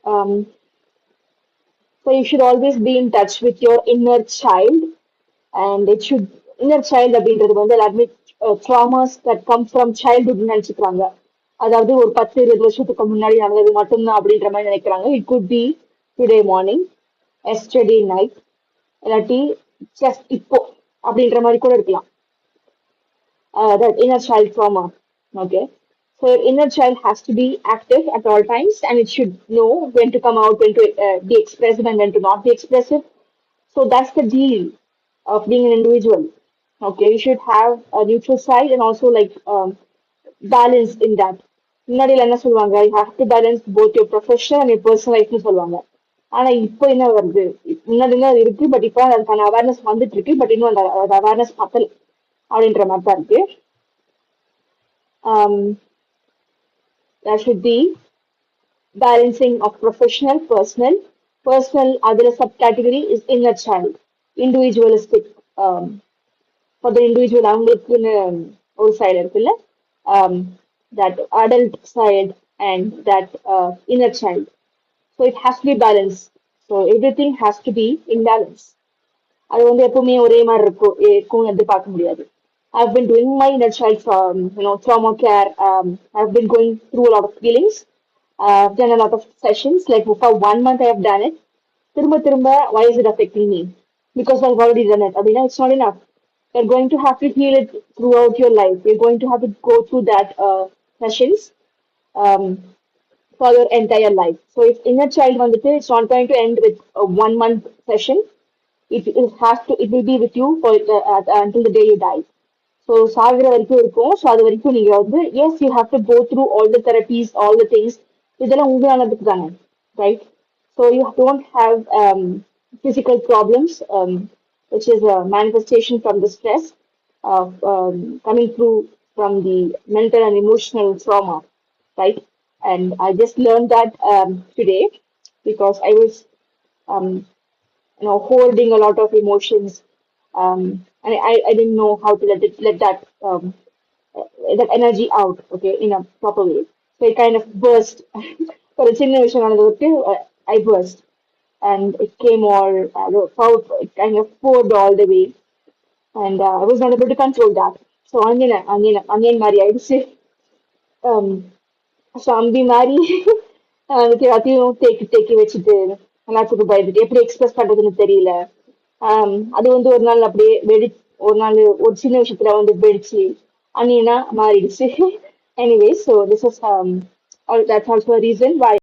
Um, so you should always be in touch with your inner child, and it should inner child அப்படின்றது வந்து எல்லாருமே traumas that come from childhood நினைச்சுக்கிறாங்க. அதாவது ஒரு 10 20 வருஷத்துக்கு முன்னாடி நடந்தது மட்டும்தான் அப்படின்ற மாதிரி நினைக்கிறாங்க. It could be today morning, yesterday night, இல்லாட்டி just இப்போ அப்படின்ற மாதிரி கூட இருக்கலாம். That inner child trauma. Okay. So your inner child has to be active at all times, and it should know when to come out, when to be expressive, and when to not be expressive. So that's the deal of being an individual. Okay, you should have a neutral side and also like balance in that. முன்னாடில என்ன சொல்லுவாங்க, you have to balance both your professional and your personal லைஃப்னு சொல்லுவாங்க. ஆனா இப்போ என்ன வருது, முன்னாடி எல்லாம் இருக்கு, பட் இப்போ அதுக்கான அவேர்னஸ் வந்துட்டு இருக்கு, பட் இன்னும் அந்த அவேர்னஸ் பத்தல அப்படின்ற மாதிரி தான் இருக்கு. Um, there should be balancing of professional, personal. Personal, other subcategory is inner child, individualistic. For the individual, அவங்களுக்குன்னு ஒரு side இருக்குல்ல, um, that adult side and that inner child. So it has to be balanced. So everything has to be in balance. அது வந்து எப்பவுமே ஒரே மாதிரி இருக்கும் பார்க்க முடியாது. I've been doing my inner child trauma care. I've been going through a lot of feelings. I've done a lot of sessions. Like for 1 month, I have done it. திரும்ப திரும்ப, why is it affecting me? Because I've already done it. அப்படின்னா it's not enough. You're going to have to heal it throughout your life. You're going to have to go through that sessions um, for your entire life. So if inner child வந்துட்டு, it's not going to end with a 1 month session. It will be with you for until the day you die. So சாகுற வரைக்கும் இருக்கும். So அது வரைக்கும் நீங்க வந்து yes you have to go through all the therapies, all the things. இதெல்லாம் உங்க நல்லதுக்கு தானே, right? So you don't have physical problems, which is a manifestation from the stress of coming through from the mental and emotional trauma, right? And I just learned that today because I was um, holding a lot of emotions, and I didn't know how to let that energy out, okay, in a proper way. So it kind of burst. For a சின்ன விஷயம் நடந்ததுக்கு I burst, and it came all powerful. It kind of poured all the way, and I was not able to control that. So again மாதிரி ஆயிடுச்சு. um, so அம்பி மாதிரி அதுக்கு எல்லாத்தையும் தேக்கி தேக்கி வச்சுட்டு எல்லாத்துக்கும் பயந்துட்டு எப்படி எக்ஸ்பிரஸ் பண்றதுன்னு தெரியல. அது வந்து ஒரு நாள் அப்படியே ஒரு நாள் ஒரு சின்ன விஷயத்துல வந்து வெடிச்சு அண்ணினா மாறிடுச்சு. Anyway, so this is that's also a reason why